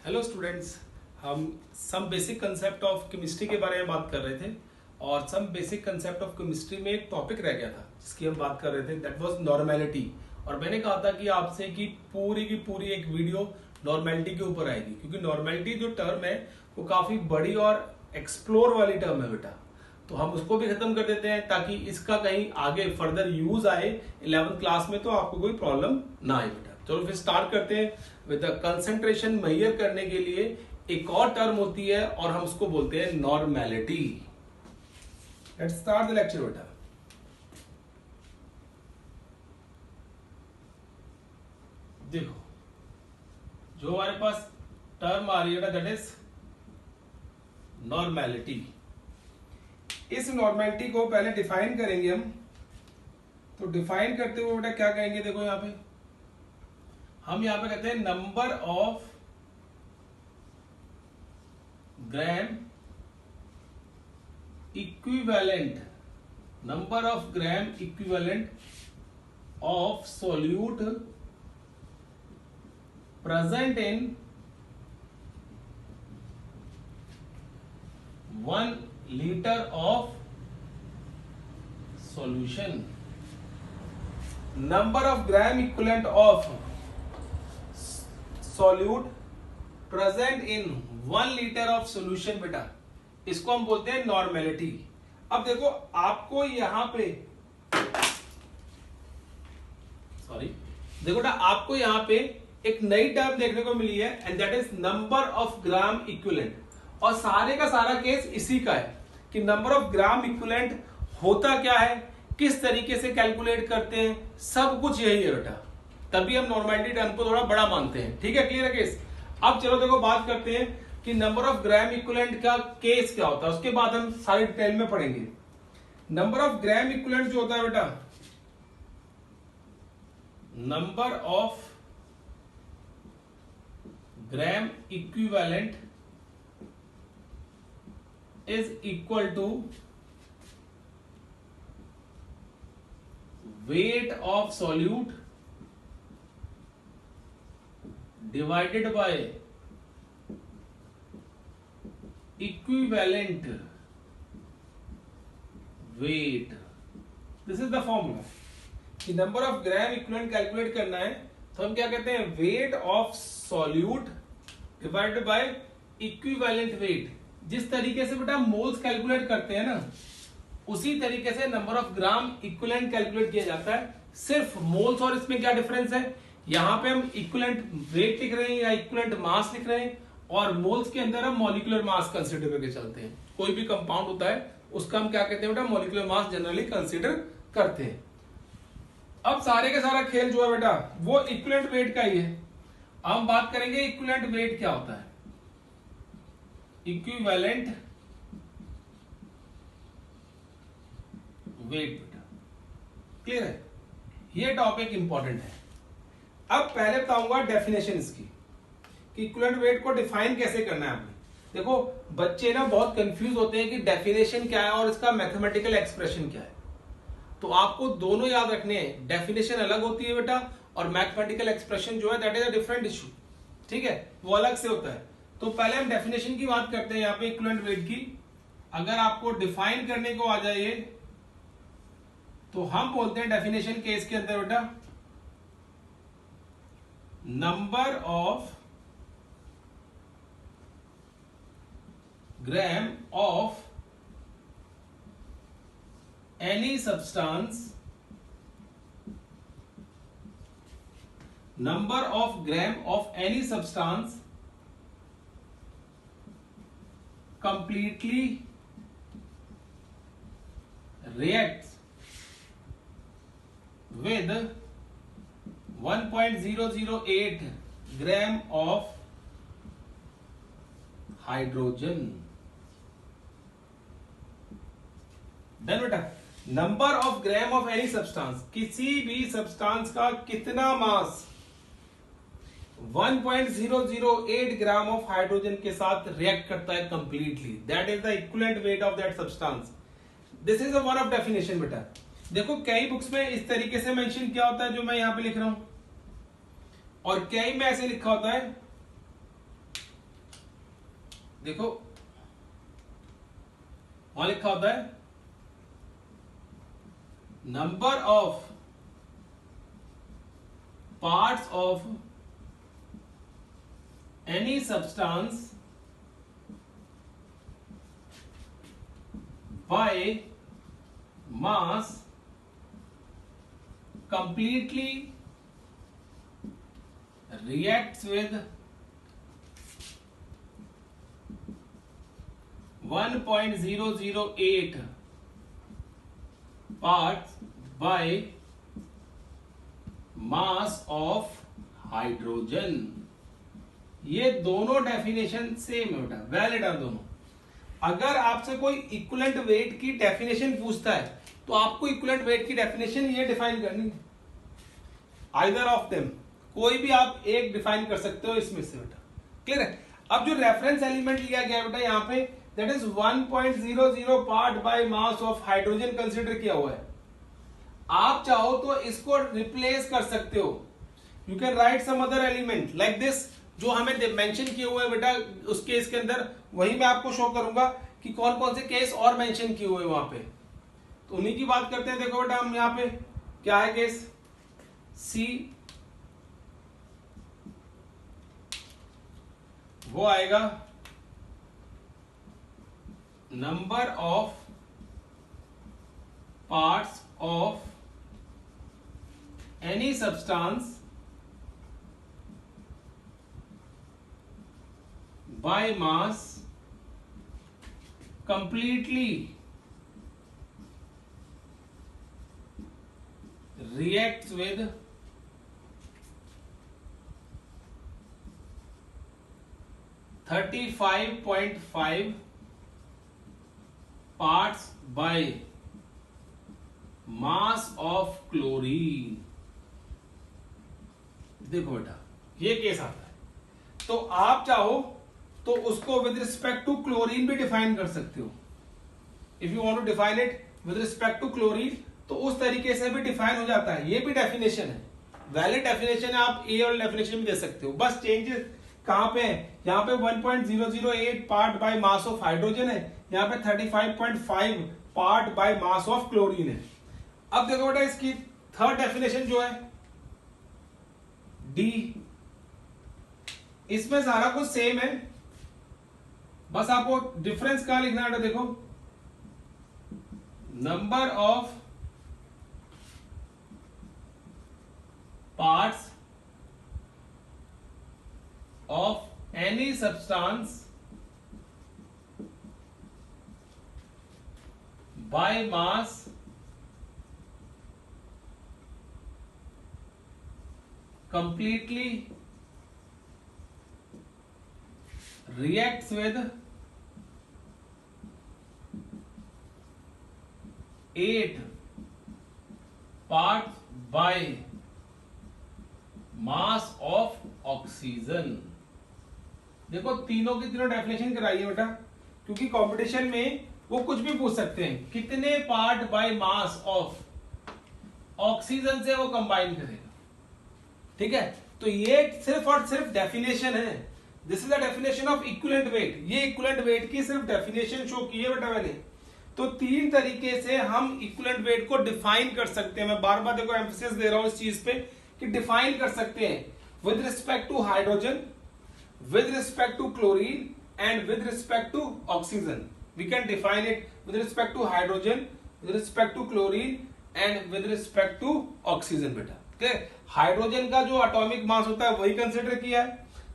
Hello students, हम some basic concept of chemistry के बारे में बात कर रहे थे और some basic concept of chemistry में एक टॉपिक रह गया था जिसकी हम बात कर रहे थे, दैट वाज नॉर्मेलिटी। और मैंने कहा था कि आपसे कि पूरी की पूरी एक वीडियो नॉर्मेलिटी के ऊपर आएगी, क्योंकि नॉर्मेलिटी जो टर्म है वो काफी बड़ी और एक्सप्लोर वाली टर्म है बेटा। तो हम उसको भी खत्म कर देते हैं ताकि इसका कहीं आगे फर्दर यूज आए 11th क्लास में, तो आपको कोई प्रॉब्लम ना आए बेटा। चलो फिर स्टार्ट करते हैं विद द कंसंट्रेशन मेजर करने के लिए एक और टर्म होती है और हम उसको बोलते हैं normality. Let's start the lecture बेटा। देखो जो हमारे पास टर्म आ रही है दैट इज नॉर्मेलिटी। इस नॉर्मेलिटी को पहले डिफाइन करेंगे हम। तो डिफाइन करते हुए बेटा क्या कहेंगे, देखो यहां पे हम यहां पे कहते हैं number of gram equivalent, number of gram equivalent of solute present in 1 liter of solution। number of gram equivalent of solute present in 1 liter of solution बेटा, इसको हम बोलते हैं नॉर्मेलिटी। अब देखो आपको यहां पे देखो बेटा, आपको यहां पे एक नई टर्म देखने को मिली है and that is number of gram equivalent. और सारे का सारा केस इसी का है कि नंबर ऑफ ग्राम इक्विवेलेंट होता क्या है, किस तरीके से कैलकुलेट करते हैं, सब कुछ यही है बेटा। तभी हम नॉर्मेलिटी टर्म को थोड़ा बड़ा मानते हैं। ठीक है, क्लियर है केस। अब चलो देखो बात करते हैं कि नंबर ऑफ ग्राम इक्विवेलेंट का केस क्या होता है, उसके बाद हम सारी डिटेल में पढ़ेंगे। नंबर ऑफ ग्राम इक्विवेलेंट जो होता है बेटा, number of gram equivalent is equal to weight of solute divided by equivalent weight। This is the formula कि number of gram equivalent calculate करना है तो हम क्या कहते हैं, weight of solute divided by equivalent weight. जिस तरीके से बेटा मोल्स कैलकुलेट करते हैं ना, उसी तरीके से number of gram equivalent calculate किया जाता है। सिर्फ मोल्स और इसमें क्या डिफरेंस है, यहां पे हम इक्विवेलेंट वेट लिख रहे हैं या इक्विवेलेंट मास लिख रहे हैं, और मोल्स के अंदर हम मॉलिक्यूलर मास कंसीडर करके चलते हैं। कोई भी कंपाउंड होता है उसका हम क्या कहते हैं बेटा, मॉलिक्यूलर मास जनरली कंसीडर करते हैं। अब सारे का सारा खेल जो है बेटा वो इक्विवेलेंट वेट का ही है। हम बात करेंगे इक्विवेलेंट वेट क्या होता है। इक्विवेलेंट वेट बेटा, क्लियर है, ये टॉपिक इंपॉर्टेंट है। अब पहले बताऊंगा डेफिनेशन इसकी कि इक्विवेलेंट वेट को डिफाइन कैसे करना है आपने। देखो बच्चे ना बहुत कंफ्यूज होते हैं कि डेफिनेशन क्या है और इसका मैथमेटिकल एक्सप्रेशन क्या है। तो आपको दोनों याद रखने हैं, डेफिनेशन अलग होती है बेटा और मैथमेटिकल एक्सप्रेशन जो है that is a different issue. ठीक है, वो अलग से होता है। तो पहले हम डेफिनेशन की बात करते हैं यहां पे इक्विवेलेंट वेट की। अगर आपको डिफाइन करने को आ जाए तो हम बोलते हैं डेफिनेशन के इसके अंदर बेटा, number of gram of any substance, number of gram of any substance completely reacts with 1.008 gram of hydrogen। Then बेटा number of gram of any substance, किसी भी सब्सटेंस का कितना मास 1.008 ग्राम ऑफ हाइड्रोजन के साथ रिएक्ट करता है completely, that is the equivalent weight of that substance. This is a one of definition बेटा। देखो कई बुक्स में इस तरीके से मेंशन किया होता है जो मैं यहां पे लिख रहा हूं, और कई में ऐसे लिखा होता है देखो वहां लिखा होता है number of parts of any substance by mass completely reacts with 1.008 parts by mass of hydrogen. ये दोनों डेफिनेशन सेम है बेटा, वैलिड है दोनों। अगर आपसे कोई इक्विवेलेंट वेट की डेफिनेशन पूछता है तो आपको इक्विवेलेंट वेट की डेफिनेशन ये डिफाइन करनी है, आइदर ऑफ देम, कोई भी आप एक डिफाइन कर सकते हो इसमें से बेटा। क्लियर है? अब जो रेफरेंस एलिमेंट लिया गया बेटा यहाँ पे, that is 1.00 part by mass of hydrogen consider किया हुआ है। आप चाहो तो इसको रिप्लेस कर सकते हो, you can write some other element like this, जो हमें मेंशन किए हुए बेटा उस केस के अंदर, वही मैं आपको शो करूंगा कि कौन कौन से केस और मेंशन किए हुए वहां पे, तो उन्हीं की बात करते हैं। देखो बेटा हम यहाँ पे क्या है केस सी, वो आएगा number of parts of any substance by mass completely reacts with 35.5 parts by mass of chlorine। देखो बेटा ये केस आता है, तो आप चाहो तो उसको विद रिस्पेक्ट टू क्लोरीन भी डिफाइन कर सकते हो। If you want to define it with respect to chlorine तो उस तरीके से भी डिफाइन हो जाता है, ये भी डेफिनेशन है, वैलिड डेफिनेशन है, आप ए और डेफिनेशन भी दे सकते हो। बस चेंजेस कहां पे है, यहाँ पे 1.008 part by mass of hydrogen है, यहाँ पे 35.5 part by mass of chlorine है। अब देखो बेटा इसकी थर्ड डेफिनेशन जो है डी, इसमें सारा कुछ सेम है, बस आपको डिफरेंस कहां लिखना है, देखो number of parts of any substance by mass completely reacts with 8 parts by mass of oxygen. देखो तीनों की तीनों डेफिनेशन कराई है बेटा, क्योंकि कंपटीशन में वो कुछ भी पूछ सकते हैं, कितने part by mass of oxygen से वो कंबाइन करेगा। ठीक है, तो ये सिर्फ और सिर्फ डेफिनेशन है, this is the definition of equivalent wait. ये इक्विवेलेंट वेट की सिर्फ डेफिनेशन शो की है बेटा मैंने। तो तीन तरीके से हम इक्विवेलेंट वेट को डिफाइन कर सकते हैं। मैं बार बार देखो एम्फेसिस दे रहा हूं इस चीज पे कि डिफाइन कर सकते हैं with respect to hydrogen, with respect to chlorine and with respect to oxygen. We can define it with respect to hydrogen, with respect to chlorine and with respect to oxygen बेटा। ठीक, hydrogen का जो atomic mass होता है वही consider किया है,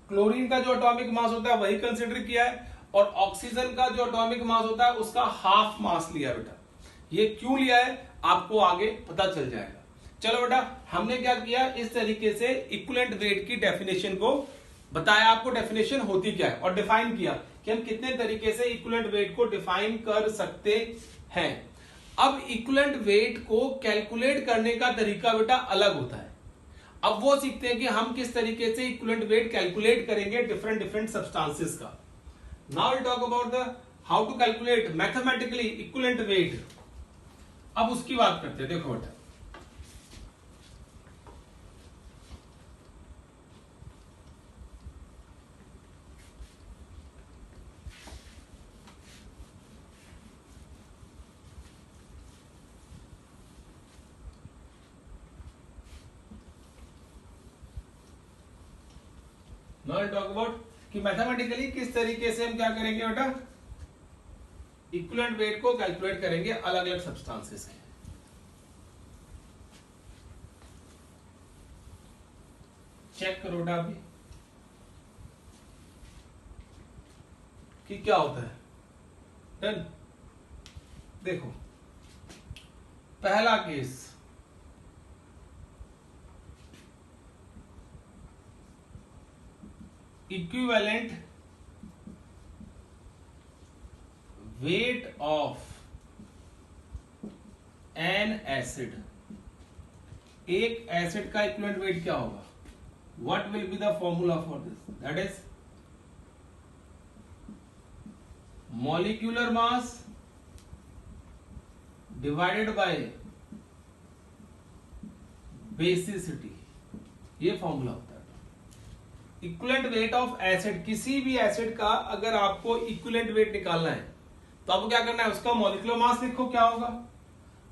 chlorine का जो एटॉमिक मास होता है वही कंसिडर किया है, और ऑक्सीजन का जो एटॉमिक मास होता है उसका हाफ मास लिया बेटा। ये क्यों लिया है आपको आगे पता चल जाएगा। चलो बेटा हमने क्या किया, इस तरीके से इक्विवेलेंट वेट की डेफिनेशन को बताया, आपको डेफिनेशन होती क्या है, और डिफाइन किया कि हम कितने तरीके से इक्विवेलेंट वेट को डिफाइन कर सकते हैं। अब इक्विवेलेंट वेट को कैलकुलेट करने का तरीका बेटा अलग होता है। अब वो सीखते हैं कि हम किस तरीके से इक्विवेलेंट वेट कैलकुलेट करेंगे डिफरेंट डिफरेंट सब्सटेंसेस का। Now will talk about the how to calculate mathematically equivalent weight. अब उसकी बात करते हैं। देखो बेटा नाउ आई टॉक अबाउट कि मैथमेटिकली किस तरीके से हम क्या करेंगे बेटा, इक्विवेलेंट वेट को कैलकुलेट करेंगे अलग अलग सब्सटेंसेस के। चेक करो बेटा अभी कि क्या होता है। डन। देखो पहला case, equivalent weight of N acid, एक एसिड का इक्विवेलेंट वेट क्या होगा, what will be the formula for this, that is molecular mass divided by basicity, ये फॉर्मूला होता है। इक्विवेलेंट वेट ऑफ एसिड, किसी भी एसिड का अगर आपको इक्विवेलेंट वेट निकालना है तो आपको क्या करना है, उसका मॉलिक्यूलर मास लिखो क्या होगा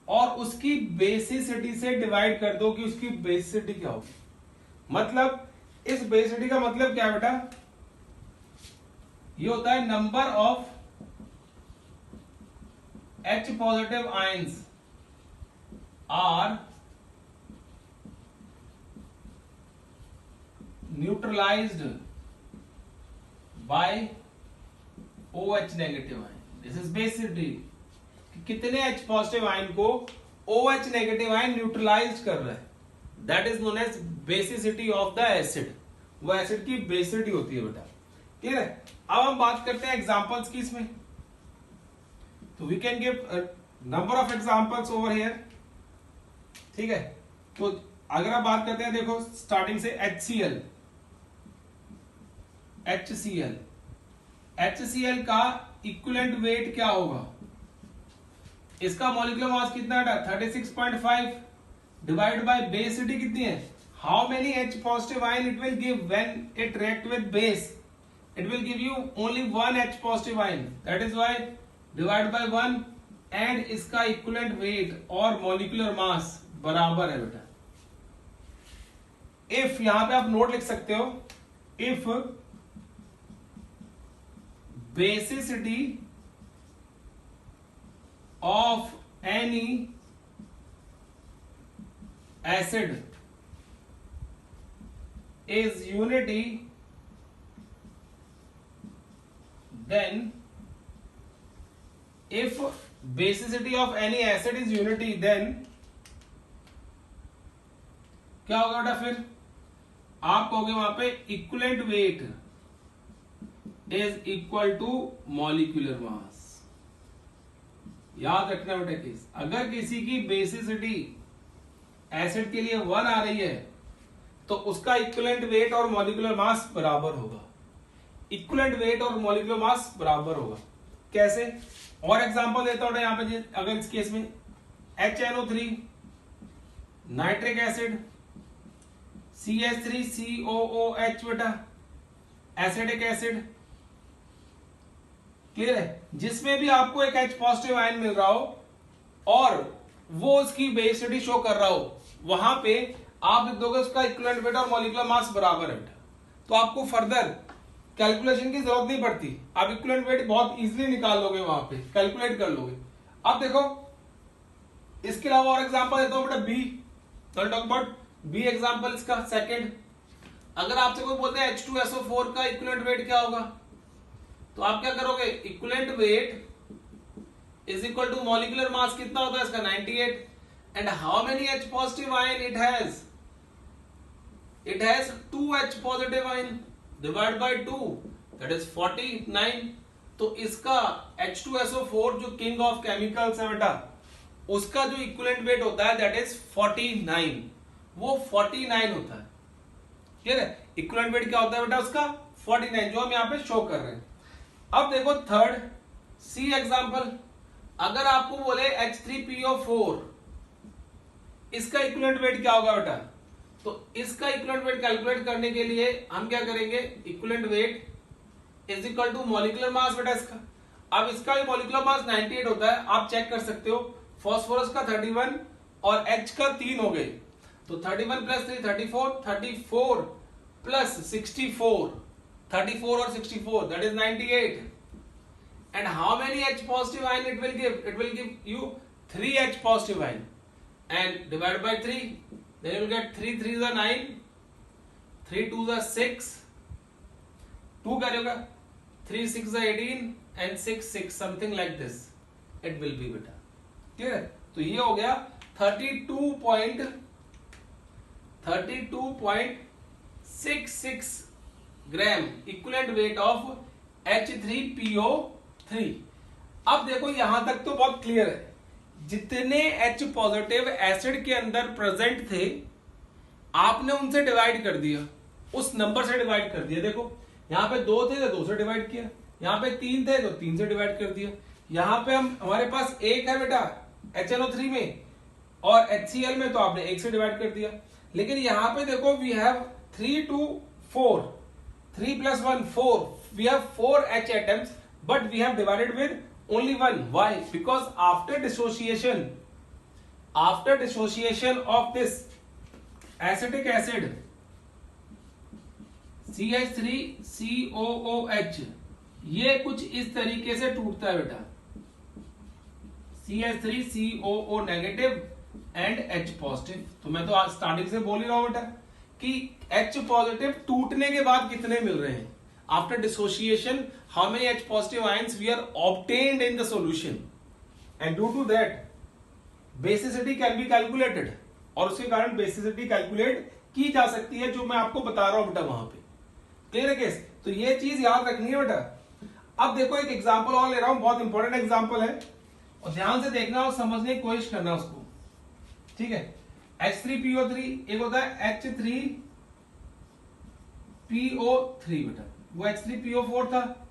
और उसकी बेसिसिटी से डिवाइड कर दो कि उसकी बेसिसिटी क्या होगी। मतलब इस बेसिसिटी का मतलब क्या है बेटा, ये होता है number of H positive ions are neutralized by OH negative ion. This is basicity. कितने H positive ion को OH negative ion न्यूट्रलाइज कर रहा है, that is known as basicity of the acid. वो एसिड की बेसिसिटी होती है बेटा, ठीक है। अब हम बात करते हैं एग्जांपल्स की इसमें, तो we can give number of examples over here, ठीक है। तो अगर आप बात करते हैं, देखो स्टार्टिंग से HCl, HCl का इक्विवेलेंट वेट क्या होगा, इसका मॉलिक्यूलर मास कितना है 36.5 डिवाइड बाय बेसिसिटी कितनी है, how many H positive ion it will give when it react with base, it will give you only 1 H positive ion, that is why divide by 1 and इसका equivalent weight और molecular mass बराबर है बेटा। If यहां पे आप note लिख सकते हो, if basicity of any acid is unity, then if basicity of any acid is unity, then क्या होगा बेटा, फिर आप कहोगे वहां पे equivalent weight is equal to molecular mass. याद रखना बेटा केस, अगर किसी की बेसिसिटी एसिड के लिए 1 आ रही है तो उसका इक्विवेलेंट वेट और मॉलिक्यूलर मास बराबर होगा, इक्विवेलेंट वेट और मॉलिक्यूलर मास बराबर होगा। कैसे, और एग्जांपल देता हूं यहां पे, अगर इस केस में HNO3 नाइट्रिक एसिड CH3COOH बेटा एसिडिक एसिड, क्लियर है, जिसमें भी आपको एक H पॉजिटिव आयन मिल रहा हो और वो उसकी बेसिसिटी शो कर रहा हो, वहां पे आप लिख दोगे उसका इक्विवेलेंट वेट और मॉलिक्यूलर मास बराबर है बेटा, तो आपको फर्दर कैलकुलेशन की जरूरत नहीं पड़ती, आप इक्विवेलेंट वेट बहुत इजीली निकाल लोगे, वहां पे कैलकुलेट कर लोगे। अब देखो इसके अलावा और एग्जांपल देता हूं बेटा, B, talk about B example इसका सेकंड। अगर आपसे कोई बोलते हैं H2SO4 का इक्विवेलेंट वेट क्या होगा, तो आप क्या करोगे, equivalent weight is equal to molecular mass कितना होता है इसका 98, and how many H positive ion it has, it has 2 H positive ion, divide by 2 that is 49। तो इसका H2SO4 जो किंग ऑफ केमिकल्स है बेटा, उसका जो इक्विवेलेंट वेट होता है दैट इज 49, वो 49 होता है, ठीक है। इक्विवेलेंट वेट क्या होता है बेटा उसका 49, जो हम यहां पे शो कर रहे हैं। अब देखो थर्ड सी एग्जांपल, अगर आपको बोले H3PO4 इसका इक्विवेलेंट वेट क्या होगा बेटा, तो इसका इक्विवेलेंट वेट कैलकुलेट करने के लिए हम क्या करेंगे, equivalent weight is equal to molecular mass बेटा इसका। अब इसका भी मॉलिक्यूलर मास 98 होता है, आप चेक कर सकते हो, फास्फोरस का 31 और H का 3 हो गए, तो 31 plus 3 34, 34 plus 64, 34 or 64, that is 98. And how many H positive ion it will give? It will give you 3 H positive ion. And divide by 3, then you will get 3 3s are 9, 3 2s are 6, 2 क्या होगा, 3 6 are 18 and 6 6 something like this it will be बेटा. Clear है? तो ये हो गया 32.66 gram equivalent weight of H3PO3. अब देखो यहां तक तो बहुत क्लियर है. जितने H पॉजिटिव एसिड के अंदर प्रेजेंट थे आपने उनसे डिवाइड कर दिया, उस नंबर से डिवाइड कर दिया. देखो यहां पे 2 थे तो 2 से डिवाइड किया, यहां पे 3 थे तो 3 से डिवाइड कर दिया. यहां पे हमारे पास 1 है बेटा HNO3 में और HCl में, तो आपने 1 से डिवाइड कर दिया. लेकिन यहां पे देखो we have 3 2 4, 3 plus 1 4, we have 4 H atoms but we have divided with only 1. Why? Because after dissociation of this acetic acid CH3COOH, ये कुछ इस तरीके से टूटता है बेटा, CH3COO negative and H positive. तो मैं तो स्टार्टिंग से बोल ही रहा हूं बेटा कि H पॉजिटिव टूटने के बाद कितने मिल रहे हैं. After dissociation how many H positive ions we are obtained in the solution, and due to that basicity can be calculated, और उसके कारण बेसिसिटी कैलकुलेट की जा सकती है, जो मैं आपको बता रहा हूं बेटा वहां पे. क्लियर है केस? तो ये चीज याद रखनी है बेटा. अब देखो एक एग्जांपल और ले रहा हूं, बहुत इंपॉर्टेंट एग्जांपल है, और ध्यान से देखना और समझने की कोशिश करना उसको. ठीक है? H3PO3, एक होता है H3PO3 बेटा, वो H3PO4 था.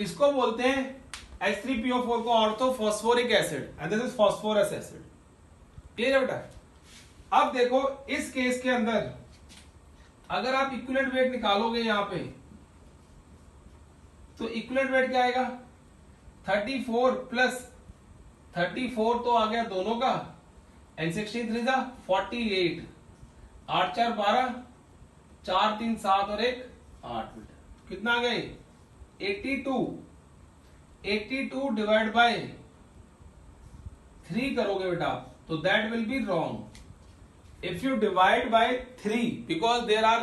इसको बोलते हैं H3PO4 को ortho phosphoric acid, and this is phosphorous acid. Clear है बेटा? अब देखो इस केस के अंदर अगर आप इक्विवेलेंट वेट निकालोगे यहां पे, तो इक्विवेलेंट वेट क्या आएगा, 34 प्लस 34 तो आ गया दोनों का, एंड 63 था 48, 8 4 12, 4 3 7 और 1 8 बेटा. कितना आ गए 82 डिवाइड बाय 3 करोगे बेटा, तो that will be wrong. If you divide by 3, because there are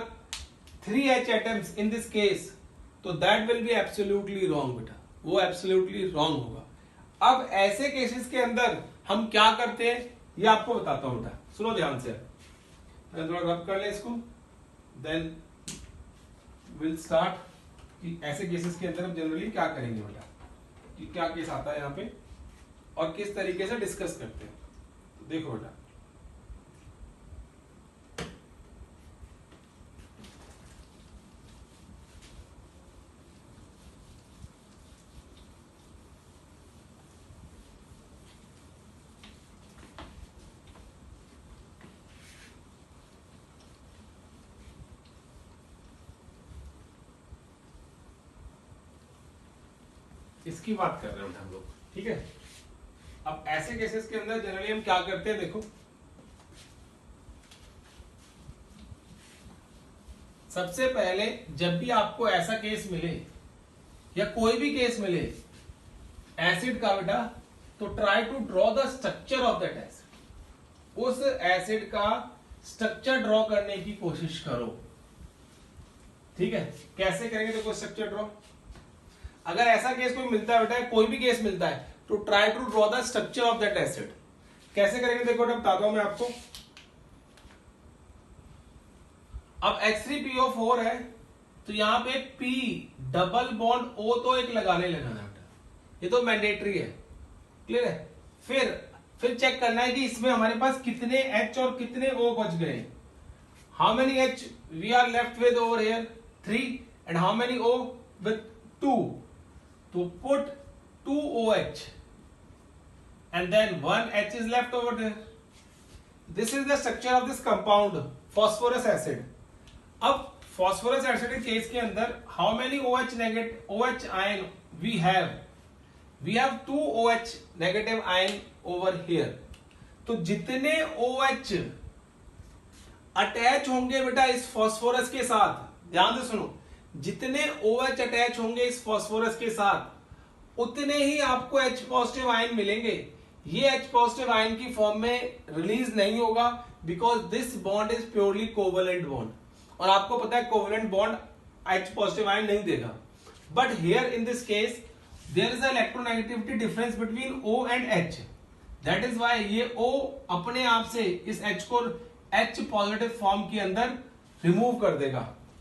3 H atoms in this case, तो that will be absolutely wrong बेटा, वो absolutely wrong होगा. अब ऐसे केसेस के अंदर हम क्या करते हैं ये आपको बताता हूं बेटा, सुनो ध्यान से. थोड़ा रब कर ले इसको, देन विल स्टार्ट कि ऐसे केसेस के अंदर हम जनरली क्या करेंगे बेटा, कि क्या केस आता है यहाँ पे और किस तरीके से डिस्कस करते हैं. तो देखो बेटा, इसकी बात कर रहे हैं हम लोग. ठीक है? अब ऐसे केसेस के अंदर जनरली हम क्या करते हैं, देखो सबसे पहले जब भी आपको ऐसा केस मिले या कोई भी केस मिले एसिड का बेटा, तो try to draw the structure of that acid. उस एसिड का स्ट्रक्चर ड्रॉ करने की कोशिश करो. ठीक है? कैसे करेंगे, देखो स्ट्रक्चर ड्रॉ. अगर ऐसा केस कोई मिलता है बेटा, कोई भी केस मिलता है, तो try to draw the structure of that acid. कैसे करेंगे देखो बेटा, बताता हूं मैं आपको. अब H3PO4 है, तो यहां पे P डबल बॉन्ड O तो एक लगाना है बेटा, ये तो मैंडेटरी है. क्लियर है? फिर चेक करना है कि इसमें हमारे पास कितने H और कितने O बच गए. How many H we are left with over here, 3, and how many O with 2. तो put 2 OH and then 1 H is left over there. This is the structure of this compound phosphorus acid. अब phosphorus acid के case के अंदर how many OH ion we have? We have 2 OH negative ion over here. तो जितने OH attach होंगे बेटा इस phosphorus के साथ, ध्यान से सुनो, जितने OH अटैच होंगे इस फास्फोरस के साथ उतने ही आपको H पॉजिटिव आयन मिलेंगे। ये H पॉजिटिव आयन की फॉर्म में रिलीज नहीं होगा because this bond is purely covalent bond, और आपको पता है covalent bond H positive ion नहीं देगा। But here in this case there is electronegativity difference between O and H, that is why ये O अपने आप से इस H को H पॉजिटिव फॉर्म के अंदर रिमूव कर देगा।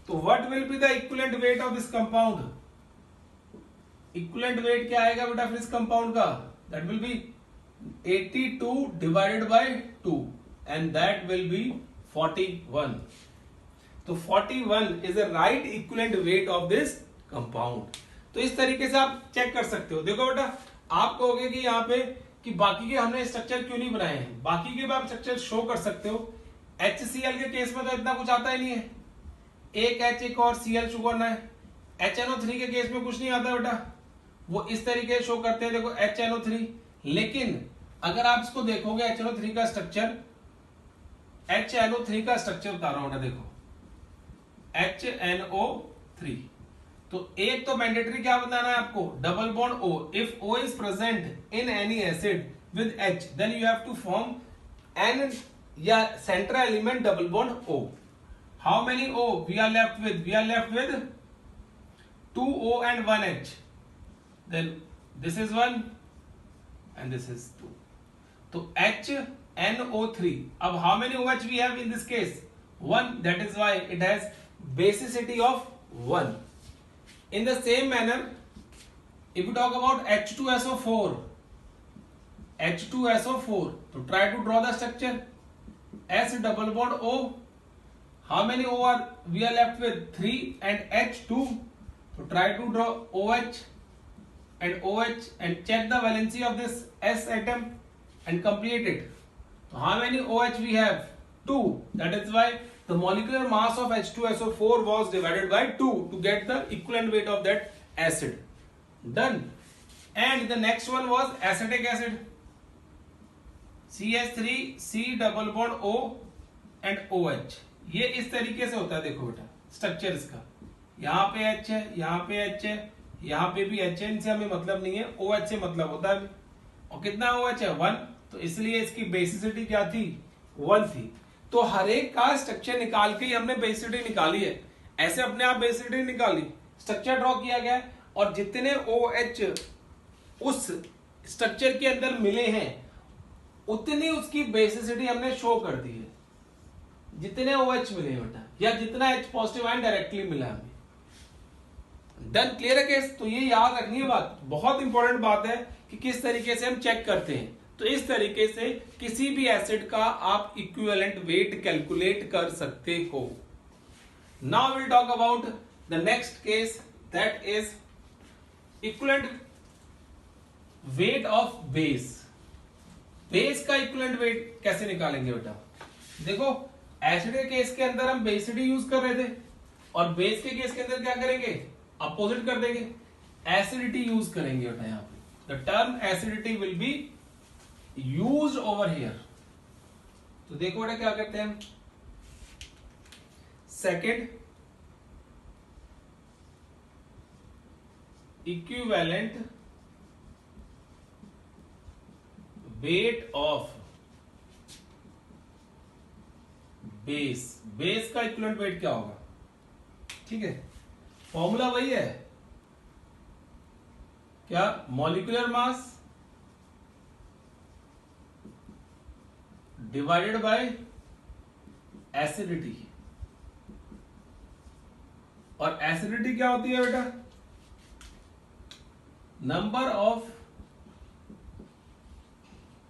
तो what will be the equivalent weight of this compound? Equivalent weight क्या आएगा बेटा फिर इस कंपाउंड का? That will be 82 divided by 2 and that will be 41। तो 41 is the right equivalent weight of this compound. तो इस तरीके से आप चेक कर सकते हो। देखो बेटा, आप कहोगे कि यहाँ पे कि बाकी के हमने स्ट्रक्चर क्यों नहीं बनाए हैं, बाकी के भी आप स्ट्रक्चर शो कर सकते हो। HCl के केस में तो इतना कुछ आता ही नहीं है, एक H एक और Cl शो करना है। HNO3 के केस में कुछ नहीं आता बेटा, वो इस तरीके से शो करते हैं, देखो HNO3। लेकिन अगर आप इसको देखोगे HNO3 का स्ट्रक्चर, HNO3 का स्ट्रक्चर बता रहा हूं बेटा, देखो HNO3, तो एक तो मैंडेटरी क्या बताना है आपको, double bond O। If O is present in any acid with H then you have to form N या central element double bond O। How many O we are left with? We are left with 2 O and 1 H, then this is 1 and this is 2, तो HNO3। अब how many OH we have in this case? 1, that is why it has basicity of 1। In the same manner, if you talk about H2SO4, H2SO4, so try to draw the structure S double bond O. How many O are we are left with? 3 and H2. So try to draw OH and OH and check the valency of this S atom and complete it. So how many OH we have? 2. That is why the molecular mass of H2SO4 was divided by 2 to get the equivalent weight of that acid. Done. And the next one was acetic acid. CH3 C double bond O and OH. ये इस तरीके से होता है, देखो बेटा structure इसका, यहाँ पे H है, यहाँ पे H है, यहाँ पे भी H है, इनसे हमें मतलब नहीं है, OH से मतलब होता है। और कितना OH है? 1, तो इसलिए इसकी बेसिसिटी क्या थी? 1 थी। तो हर एक का स्ट्रक्चर निकाल के ही हमने बेसिसिटी निकाली है, ऐसे अपने आप बेसिसिटी निकाली, स्ट्रक्चर ड्रॉ किया गया है, और जितने OH उस स्ट्रक्चर के अंदर मिले हैं उतनी उसकी बेसिसिटी हमने शो कर दी है, जितने OH मिले बेटा, या जितना H पॉजिटिव आयन डायरेक्टली मिला हमें। डन, क्लियर है केस? तो ये याद रखनी है बात, बहुत इंपॉर्टेंट बात है कि किस तरीके से हम चेक करते हैं। तो इस तरीके से किसी भी एसिड का आप इक्विवेलेंट वेट कैलकुलेट कर सकते हो। Now will talk about the next case, that is equivalent weight of base. Base का इक्विवेलेंट वेट कैसे निकालेंगे बेटा? देखो एसिड के केस के अंदर हम बेसिसिटी यूज कर रहे थे, और बेस के केस के अंदर क्या करेंगे? अपोजिट कर देंगे, एसिडिटी यूज करेंगे बेटा। यहाँ पे the term acidity will be used over here. तो देखो बेटा क्या करते हैं हम, second equivalent weight of base. Base का इक्विवेलेंट वेट क्या होगा? ठीक है, फॉर्मूला वही है क्या? Molecular mass divided by acidity. और एसिडिटी क्या होती है बेटा? Number of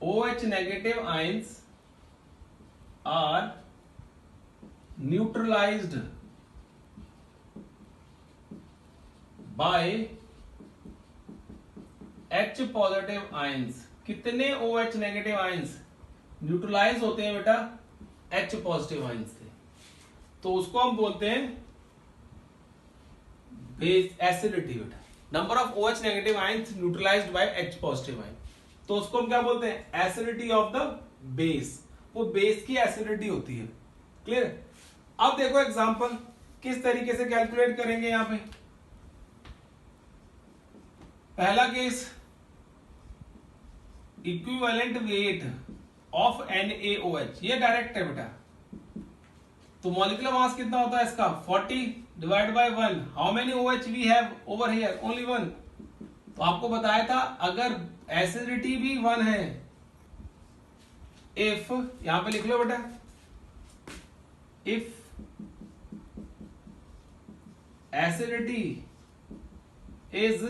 OH negative ions are neutralised by H positive ions. कितने OH नेगेटिव आयंस न्यूट्रलाइज होते हैं बेटा? H पॉजिटिव आयंस से। तो उसको हम बोलते हैं बेस एसिडिटी बेटा। Number of OH negative ions neutralised by H positive ion, तो उसको हम क्या बोलते हैं? Acidity of the base. वो बेस की एसिडिटी होती है। क्लियर? अब देखो एग्जांपल किस तरीके से कैलकुलेट करेंगे यहां पे। पहला case, equivalent weight of NaOH, ये डायरेक्ट है बेटा। तो मॉलिक्यूलर मास कितना होता है इसका 40 divide by 1। How many OH we have over here? Only 1। तो आपको बताया था अगर एसिडिटी भी 1 है, इफ, यहां पे लिख लो बेटा, if acidity is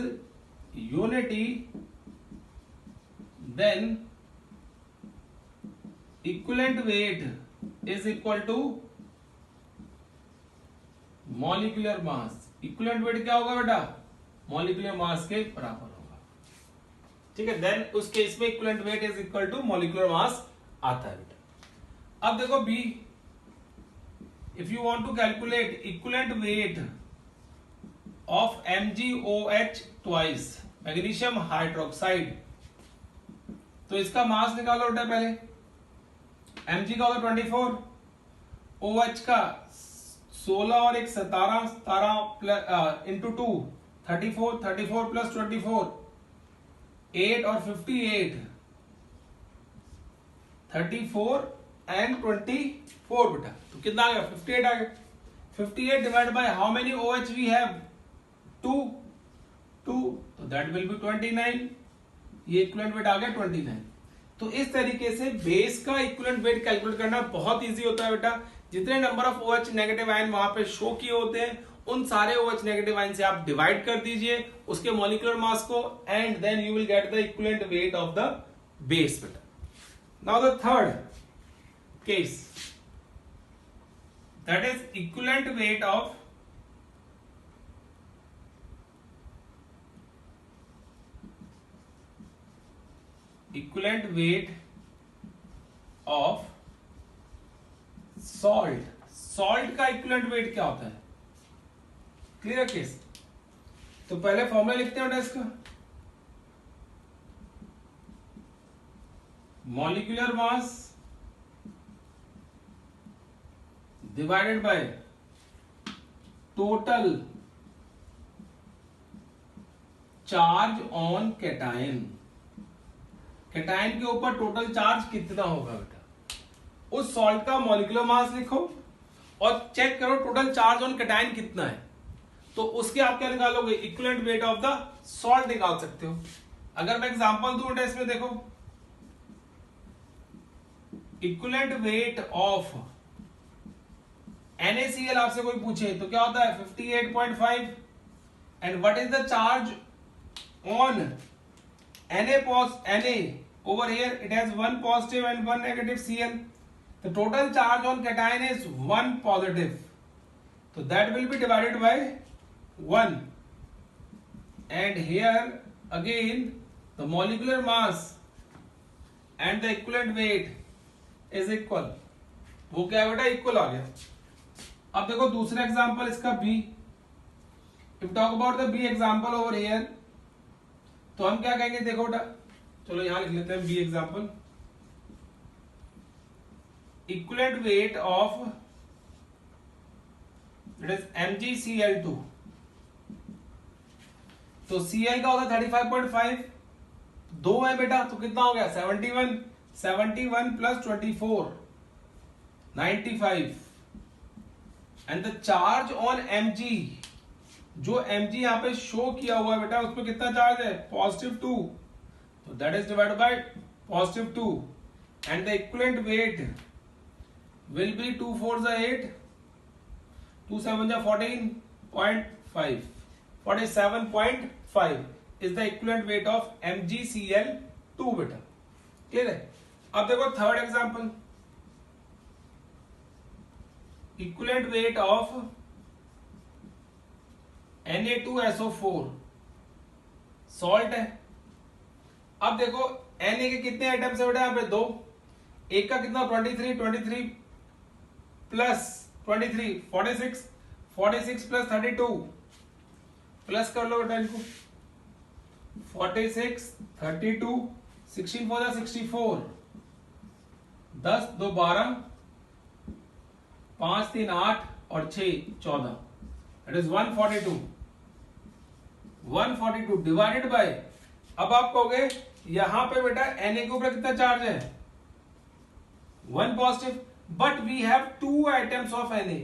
unity then equivalent weight is equal to molecular mass. Equivalent weight क्या होगा बेटा? मॉलिक्यूलर मास के बराबर होगा, ठीक है। देन उस केस में equivalent weight is equal to molecular mass आता है बेटा। अब देखो B, if you want to calculate equivalent weight of MgOH twice, magnesium hydroxide, तो इसका मास निकालो बेटा पहले। Mg का होगा 24, OH का 16 और एक 17, 17 इंटू 2 34, 34 प्लस 24 8 और 58, 34 एंड 24 बेटा। तो कितना आ गया? 58 आ गया। 58 divide by how many OH we have? 2, तो दैट विल बी 29। ये इक्विवेलेंट वेट आ गया 29। तो इस तरीके से बेस का इक्विवेलेंट वेट कैलकुलेट करना बहुत इजी होता है बेटा। जितने number of OH negative ion वहां पे शो किए होते हैं, उन सारे OH नेगेटिव आयन से आप डिवाइड कर दीजिए उसके मॉलिक्यूलर मास को, and then you will get the equivalent weight of the base बेटा। Now the third case, that is equivalent weight of equivalent weight of salt. Salt का equivalent weight क्या होता है? Clear case? तो पहले formula लिखते हैं बेटा इसका, molecular mass divided by total charge on cation. Cation के ऊपर टोटल चार्ज कितना होगा बेटा? उस सॉल्ट का मॉलिक्यूलर मास लिखो और चेक करो टोटल चार्ज ऑन कैटायन कितना है। तो उसके आप क्या निकालोगे? Equivalent weight of the salt निकाल सकते हो। अगर मैं एग्जांपल दूं इसमें देखो, इक्विवेलेंट वेट ऑफ NaCl आपसे कोई पूछे तो क्या होता है? 58.5। And what is the charge on Na over here? It has one positive and one negative Cl. The total charge on cation is 1 positive, so that will be divided by 1. And here again the molecular mass and the equivalent weight is equal. वो क्या है बेटा? Equal आ गया। अब देखो दूसरा example इसका B. If talk about the B example over here, तो हम क्या कहेंगे? देखो बेटा, चलो यहां लिख लेते हैं B example. Equivalent weight of it is MgCl2। तो Cl का होगा 35.5, 2 है बेटा, तो कितना हो गया? 71। 71 plus 24 95। And the charge on Mg, जो Mg यहां पे शो किया हुआ है बेटा, उसमें कितना चार्ज है? +2, तो that is divided by +2। And the equivalent wait will be 2 4s are 8, 2 7s are 14.5, 47.5 is the equivalent weight of MgCl2 बेटा। क्लियर है? अब देखो third example, equivalent weight of Na2SO4 salt है। अब देखो Na के कितने आइटम्स है बेटा? यहाँ पे 2। एक का कितना? 23 प्लस 23 46, 46 प्लस 32, प्लस कर लो बेटा इनको, 46 32 16 4 64, 10 2 12 5 3 8 और 6 14, दैट इज 142 डिवाइडेड बाय, अब आप कहोगे यहां पे बेटा Na के ऊपर कितना चार्ज है, 1 positive, but we have 2 items of Na,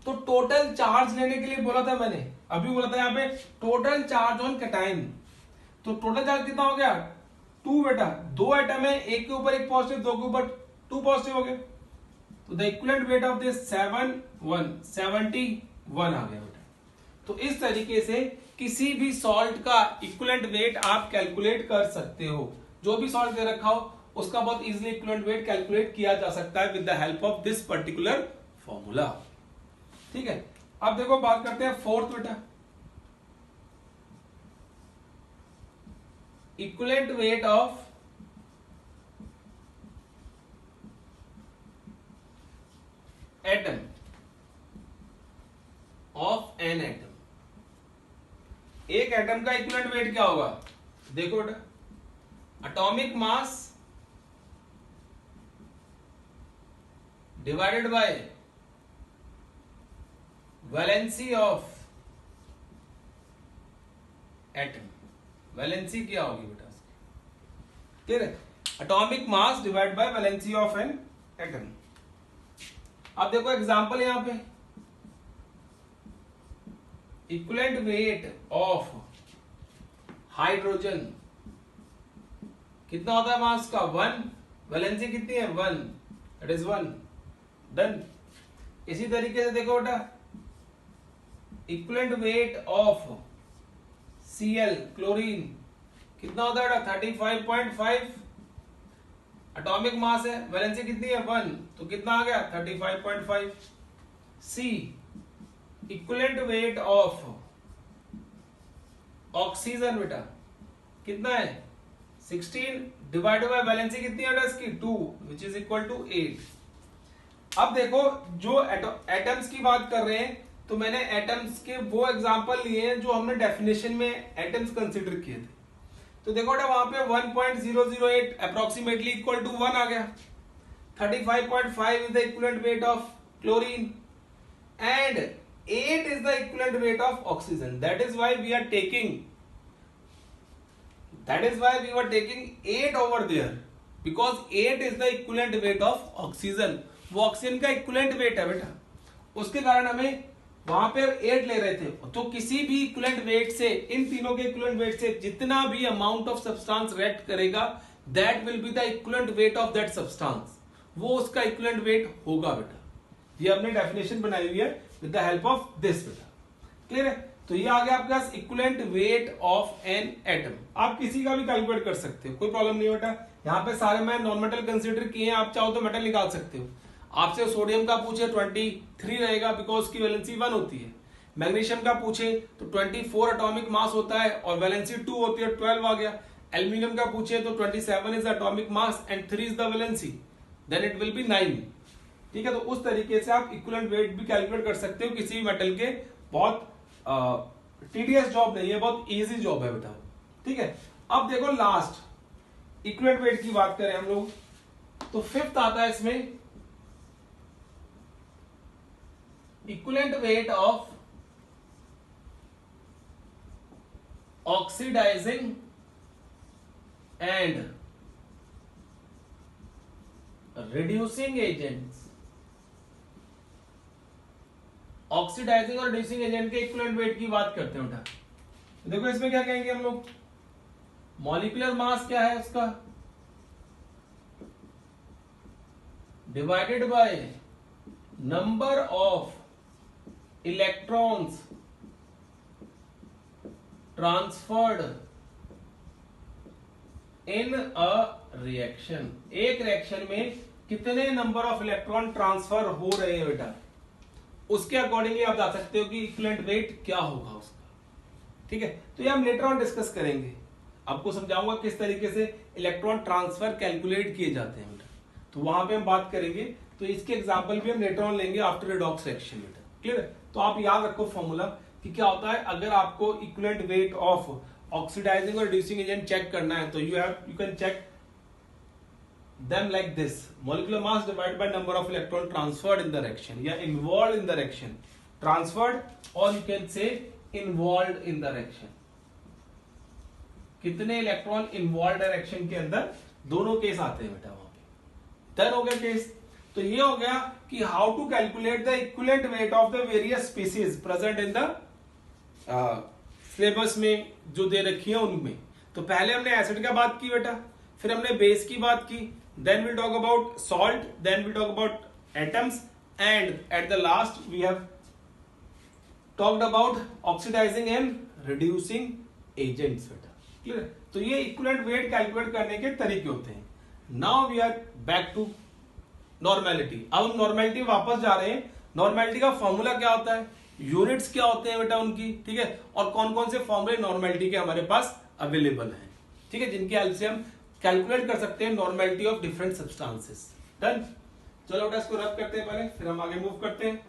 तो टोटल चार्ज लेने के लिए बोला था मैंने, अभी बोला था यहाँ पे टोटल चार्ज ऑन कैटायन, तो टोटल चार्ज कितना हो गया 2 बेटा, 2 आइटम है, एक के ऊपर 1 पॉजिटिव, 2 के ऊपर 2 पॉजिटिव हो गए, तो the equivalent weight of this 71 आ गया बेटा। तो इस तरीके से किसी भी सॉल्ट का इक्विवेलेंट वेट आप कैलकुलेट कर सकते हो, जो भी सॉल्ट दे रखा हो उसका बहुत इजीली इक्विवेलेंट वेट कैलकुलेट किया जा सकता है with the help of this particular formula. ठीक है, अब देखो बात करते हैं फोर्थ बेटा, equivalent weight of atom of an atom. एक एटम का इक्विवेलेंट वेट क्या होगा, देखो बेटा, atomic mass divided bye valency of atom, valency क्या होगी बेटा, क्लियर है, atomic mass divide by valency of an atom. अब देखो एग्जांपल यहां पे, इक्विवेलेंट वेट ऑफ हाइड्रोजन कितना होता है मास का 1, वैलेंसी कितनी है 1, दैट इज 1, डन। इसी तरीके से देखो बेटा, equivalent weight of Cl chlorine कितना होता है बेटा 35.5, एटॉमिक मास है, वैलेंसी कितनी है 1, तो कितना आ गया 35.5। See equivalent weight of oxygen बेटा कितना है 16 डिवाइडेड बाय वैलेंसी कितनी है इसकी 2, विच इज इक्वल टू 8। अब देखो जो एटम्स की बात कर रहे हैं, तो मैंने एटम्स के वो एग्जांपल लिए हैं जो हमने डेफिनेशन में एटम्स कंसीडर किए थे, तो देखो बेटा वहां पे 1.008 अप्रोक्सीमेटली इक्वल टू 1 आ गया, 35.5 is the equivalent weight of chlorine and 8 is the equivalent weight of oxygen. That is why we are taking 8 over there, because 8 is the equivalent weight of oxygen. वो oxygen का equivalent wait है बेटा, उसके कारण हमें वहां पे 8 ले रहे थे। तो किसी भी इक्विवेलेंट वेट से, इन तीनों के इक्विवेलेंट वेट से जितना भी अमाउंट ऑफ सब्सटेंस रिएक्ट करेगा, that will be the equivalent weight of that substance, वो उसका इक्विवेलेंट वेट होगा बेटा। ये हमने डेफिनेशन बनाई हुई है with the help of this बेटा, क्लियर है। तो ये आ गया आपके पास equivalent weight of an atom. आप किसी का भी कैलकुलेट कर सकते हो, कोई प्रॉब्लम नहीं बेटा। यहाँ पे सारे मैं नॉन मेटल कंसीडर किए हैं, आप चाहो तो मेटल निकाल सकते हो। आपसे सोडियम का पूछे 23 रहेगा, बिकॉज उसकी वैलेंसी 1 होती है। मैग्नीशियम का पूछे तो 24 एटॉमिक मास होता है और वैलेंसी 2 होती है, 12 आ गया। एल्यूमिनियम का पूछे तो 27 is atomic mass and 3 is the valency, then it will be 9। ठीक है, तो उस तरीके से आप इक्विवेलेंट वेट भी कैलकुलेट कर सकते हो किसी भी मेटल के। बहुत टीडीएस जॉब नहीं है, बहुत इजी जॉब है बेटा। ठीक है, अब देखो लास्ट इक्विवेलेंट वेट की बात करें हम लोग, तो फिफ्थ आता है इसमें equivalent weight of oxidising and reducing agents. Oxidising और रिड्यूसिंग एजेंट के इक्विवेलेंट वेट की बात करते हैं बेटा। देखो इसमें क्या कहेंगे हम लोग, मॉलिक्यूलर मास क्या है उसका divided by number of electrons transferred in a reaction. एक रिएक्शन में कितने नंबर ऑफ इलेक्ट्रॉन ट्रांसफर हो रहे हैं बेटा, उसके अकॉर्डिंगली आप बता सकते हो कि इक्विवेलेंट वेट क्या होगा उसका। ठीक है, तो ये हम लेटर ऑन डिस्कस करेंगे, आपको समझाऊंगा किस तरीके से इलेक्ट्रॉन ट्रांसफर कैलकुलेट किए जाते हैं बेटा, तो वहां पे हम बात करेंगे। तो इसके एग्जांपल भी हम लेटर ऑन लेंगे आफ्टर रिडॉक्स रिएक्शन बेटा, क्लियर है। तो आप याद रखो फॉर्मूला कि क्या होता है, अगर आपको इक्विवेलेंट वेट ऑफ ऑक्सीडाइजिंग और रिड्यूसिंग एजेंट चेक करना है तो you can check them like this: molecular mass divided by number of electron transferred in the reaction, या involved in the reaction, transferred, or you can say involved in the reaction. कितने electron involve reaction के अंदर, दोनों case आते हैं बेटा वहां पे. डन हो गया केस. तो ये हो गया कि how to calculate the equivalent weight of the various species present in the syllabus में जो दे रखी है उनमें. तो पहले हमने एसिड का बात की बेटा, फिर हमने बेस की बात की, then we talk about salt, then we talk about atoms, and at the last we have talked about oxidising and reducing agents बेटा. क्लियर. तो ये इक्विवेलेंट वेट कैलकुलेट करने के तरीके होते हैं. Now we are back to normality. अब हम नॉर्मेलिटी वापस जा रहे हैं. नॉर्मेलिटी का फॉर्मूला क्या होता है, यूनिट्स क्या होते हैं बेटा उनकी, ठीक है, और कौन कौन से फॉर्मूले नॉर्मेलिटी के हमारे पास अवेलेबल हैं, ठीक है, जिनकी हेल्प से हम कैलकुलेट कर सकते हैं normality of different substances. Done. चलो बेटा इसको रब करते हैं पहले, फिर हम आगे मूव करते हैं.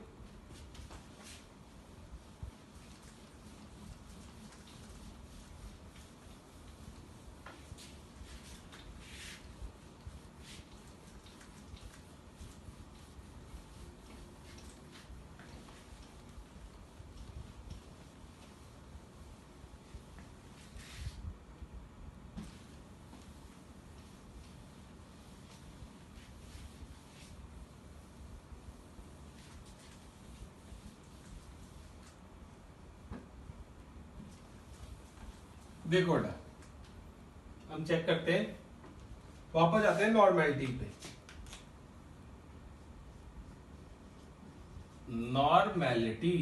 देखो बेटा हम चेक करते हैं, वापस आते हैं नॉर्मेलिटी पे. नॉर्मेलिटी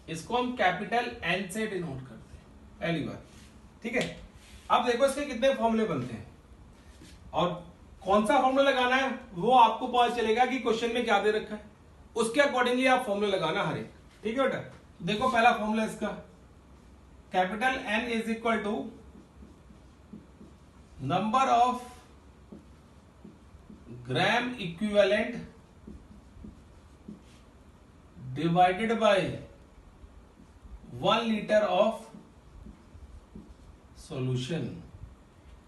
इसको हम कैपिटल एन से डिनोट करते हैं पहली बात, ठीक है. अब देखो इसके कितने फॉर्मूले बनते हैं और कौन सा फॉर्मूला लगाना है वो आपको पता चलेगा कि क्वेश्चन में क्या दे रखा है, उसके अकॉर्डिंगली आप फॉर्मूला लगाना हर एक, ठीक है बेटा. देखो पहला फॉर्मूला इसका, capital N is equal to number of gram equivalent divided by 1 litre of solution.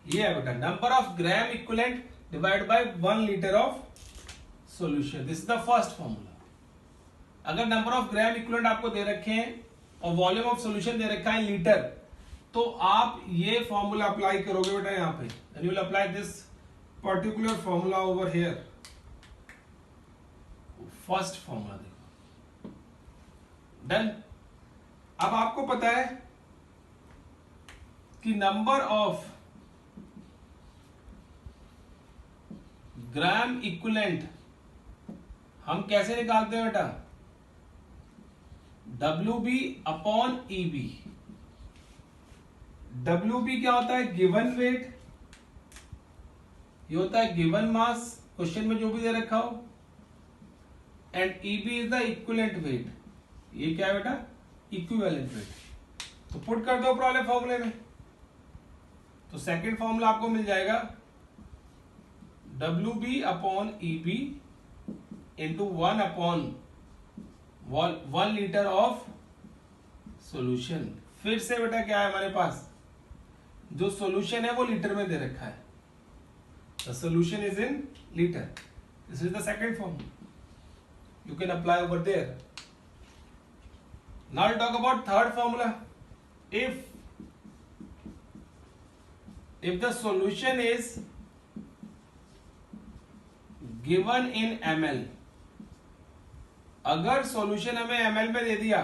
ये है बेटा number of gram equivalent divided by 1 litre of solution. This is the first formula. अगर नंबर ऑफ ग्राम इक्विवेलेंट आपको दे रखे हैं और volume of solution दे रखा है लीटर, तो आप ये फॉर्मूला अप्लाई करोगे बेटा यहां पे, and you will apply this particular formula over here. First formula देखो. डन. अब आपको पता है कि नंबर ऑफ ग्राम इक्विवेलेंट हम कैसे निकालते हैं बेटा, WB अपॉन EB. WB क्या होता है, गिवन वेट, ये होता है गिवन मास, क्वेश्चन में जो भी दे रखा हो, and EB is the equivalent wait. ये क्या है बेटा, इक्विवेलेंट वेट. तो पुट कर दो वाले फॉर्मूले में, तो सेकंड फॉर्मूला आपको मिल जाएगा WB upon EB into 1 upon 1 litre of solution. फिर से बेटा क्या है हमारे पास, जो सॉल्यूशन है वो लीटर में दे रखा है, the solution is in litre. This is the second formula, you can apply over there. Now talk about third formula. if the solution is given in ml, अगर सॉल्यूशन हमें ml में दे दिया,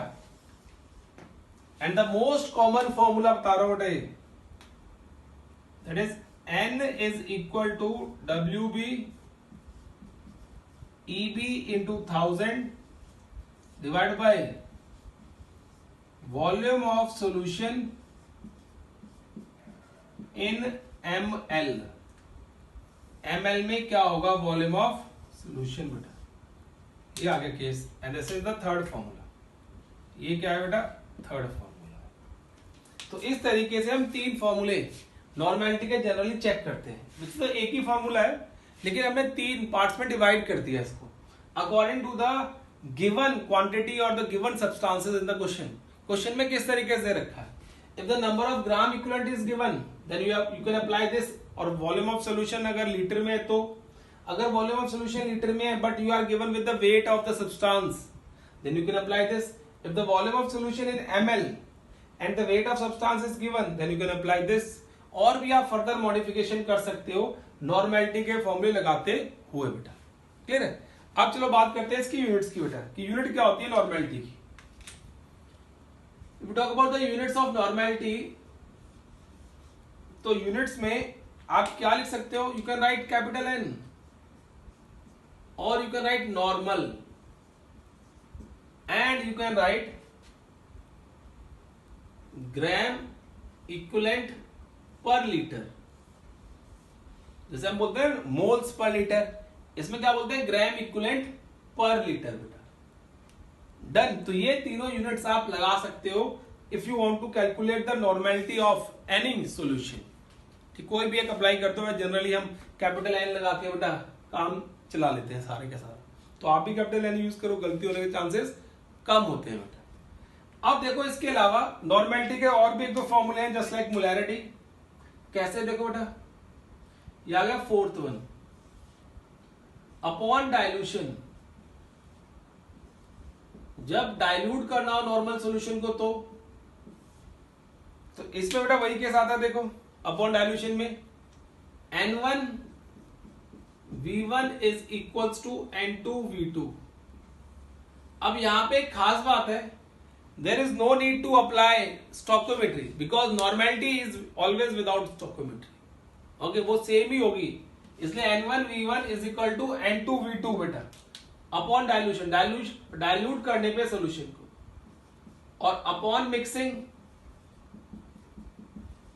and the most common formula बता रहा हूं बेटा, that is n is equal to WB EB into 1000 divide by volume of solution in ml. ml में क्या होगा, वॉल्यूम ऑफ सॉल्यूशन बेटा. ये आ गया case, and this is the third formula. ये क्या है बेटा, थर्ड फॉर्मूला. तो इस तरीके से हम 3 फॉर्मूले नॉर्मेलिटी के जनरली चेक करते हैं. वैसे तो एक ही फॉर्मूला है, लेकिन हमने 3 पार्ट्स में डिवाइड कर दिया इसको according to the given quantity और the given substances in the question. में किस तरीके से रखा है. If the number of gram equivalent is given, then you can apply this और वॉल्यूम ऑफ सोल्यूशन अगर लीटर में है तो अगर वॉल्यूम ऑफ सोल्यूशन लीटर में है but you are given with the weight of the substance then you can apply this. If the volume of solution in ml and the weight of substance is given then you can apply this. और भी आप further modification कर सकते हो normality के फॉर्मूले लगाते हुए बेटा. क्लियर है. अब चलो बात करते हैं इसकी यूनिट्स की बेटा कि यूनिट क्या होती है नॉर्मेलिटी की. If we talk about the units of normality तो यूनिट्स में आप क्या लिख सकते हो. You can right capital N और you can right normal and you can right gram equivalent per litre. जैसे हम बोलते हैं मोल्स पर लीटर, इसमें क्या बोलते हैं ग्राम इक्विवेलेंट पर लीटर बेटा. डन. तो ये तीनों यूनिट्स आप लगा सकते हो if you want to calculate the normality of any solution. ठीक, कोई भी एक अप्लाई करते हो जनरली हम कैपिटल एन लगा के बेटा काम चला लेते हैं सारे के सारे. तो आप भी कैपिटल एन यूज करो, गलती होने के चांसेस कम होते हैं बेटा. अब देखो इसके अलावा नॉर्मेलिटी के और भी एक दो फॉर्मूले हैं जस्ट लाइक मोलैरिटी. कैसे देखो बेटा, ये आ गया फोर्थ वन. अपॉन डाइल्यूशन, जब डाइल्यूट करना हो नॉर्मल सॉल्यूशन को तो इसमें बेटा वही केस आता है. देखो अपॉन डाइल्यूशन में N1 V1 is equals to N2 V2. अब यहां पे एक खास बात है, there is no need to apply stoichiometry because normality is always without stoichiometry. Okay, वो सेम ही होगी. इसलिए N1 V1 is equal to N2 V2 बेटा अपॉन डाइल्यूशन, डाइल्यूट करने पे सोल्यूशन को, और upon mixing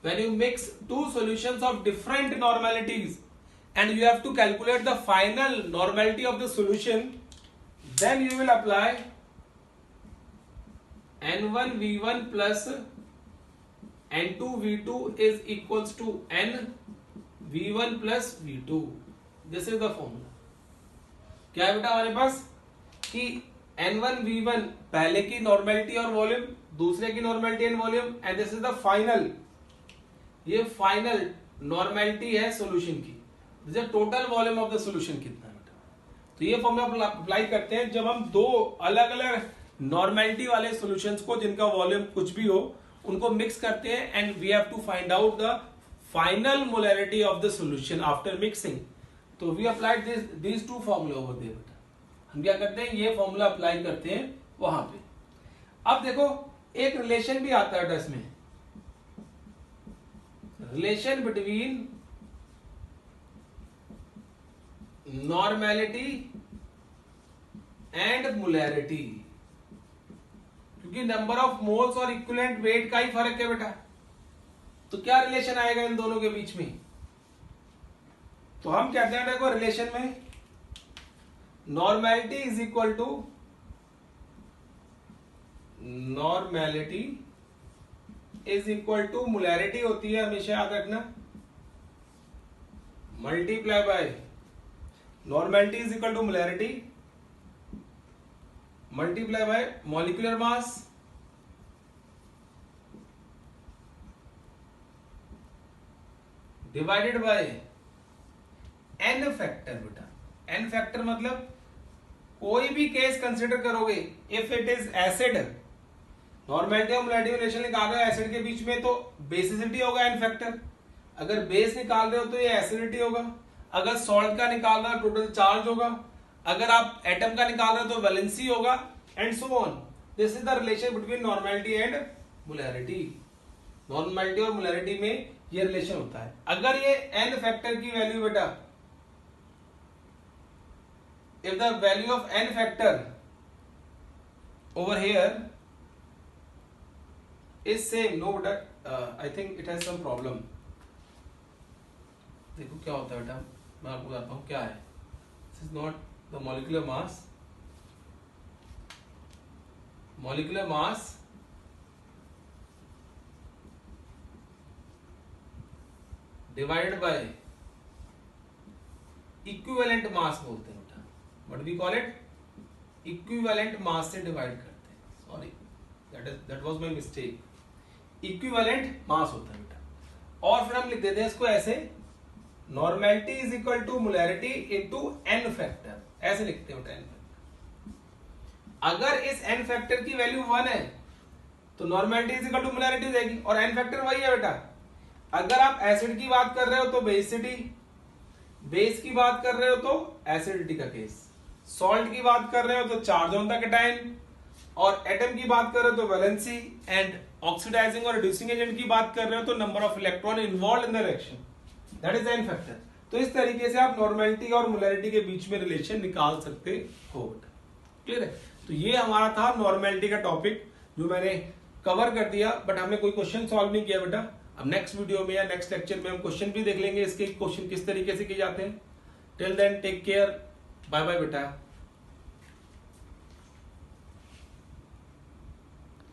when you mix two solutions of different normalities and you have to calculate the final normality of the solution, then you will apply N1 V1 plus N2 V2 is equals to N V1 plus V2. This is the formula. क्या है बेटा हमारे पास कि N1 V1 पहले की normality और volume, दूसरे की normality and volume, and this is the final. ये फाइनल नॉर्मेलिटी है सॉल्यूशन की. This is total volume of the solution कितना है बेटा. तो ये फॉर्मूला अप्लाई करते हैं जब हम दो अलग अलग नॉर्मेलिटी वाले सॉल्यूशंस को जिनका वॉल्यूम कुछ भी हो उनको मिक्स करते हैं and we have to find out the final molarity of the solution after mixing. तो we applied this to formula over there बेटा. हम क्या करते हैं, ये फॉर्मूला अप्लाई करते हैं वहां पे. अब देखो एक रिलेशन भी आता है इसमें, relation between normality and molarity, क्योंकि नंबर ऑफ मोल्स और इक्विवेलेंट वेट का ही फर्क है बेटा. तो क्या रिलेशन आएगा इन दोनों के बीच में. तो हम कहते हैं देखो रिलेशन में normality is equal to normality is equal to molarity होती है, हमेशा याद रखना, multiply by normality is equal to molarity multiply by molecular mass divided by n factor बेटा. एन फैक्टर मतलब कोई भी केस कंसिडर करोगे, if it is acid, normality और मोलैरिटी रिलेशन निकाल रहे हो एसिड के बीच में तो बेसिसिटी होगा एन फैक्टर. अगर बेस निकाल रहे हो तो ये एसिडिटी होगा. अगर सॉल्ट का निकाल रहे हो टोटल चार्ज होगा. अगर आप एटम का निकाल रहे हो तो वैलेंसी होगा and so on. This is the relation between normality and molarity. Normality और मोलैरिटी में ये रिलेशन होता है. अगर ये एन फैक्टर की वैल्यू बेटा, if the value of n factor over here is same, no but I think it has some problem. देखो क्या होता है बेटा, मैं आपको बताता हूँ क्या है. This is not the molecular mass. Molecular mass divided by equivalent mass बोलते हैं. What we call it? Equivalent mass से डिवाइड करते हैं. Sorry, that was my mistake. Equivalent mass होता है बेटा. और फिर हम लिख देते हैं इसको ऐसे normality is equal to molarity into n factor, ऐसे लिखते हो 10। अगर इस n फैक्टर की वैल्यू 1 है तो normality is equal to molarity हो जाएगी, और n फैक्टर वही है बेटा। अगर आप एसिड की बात कर रहे हो तो बेसिटी, बेस की बात कर रहे हो तो एसिडिटी का केस, सॉल्ट की बात कर रहे हो तो चार्ज ऑन द कैटायन, और एटम की बात कर रहे हो तो वैलेंसी, एंड ऑक्सीडाइजिंग और रिड्यूसिंग एजेंट की बात कर रहे हो तो number of electron involve in the reaction, that is n factor. तो इस तरीके से आप नॉर्मेलिटी और मोलैरिटी के बीच में रिलेशन निकाल सकते हो। क्लियर है? तो ये हमारा था नॉर्मेलिटी का टॉपिक जो मैंने कवर कर दिया, बट हमने कोई क्वेश्चन सॉल्व नहीं किया बेटा। अब नेक्स्ट वीडियो में या नेक्स्ट लेक्चर में हम क्वेश्चन भी देख लेंगे, इसके क्वेश्चन किस तरीके से किए जाते हैं। Till then take care, bye bye बेटा।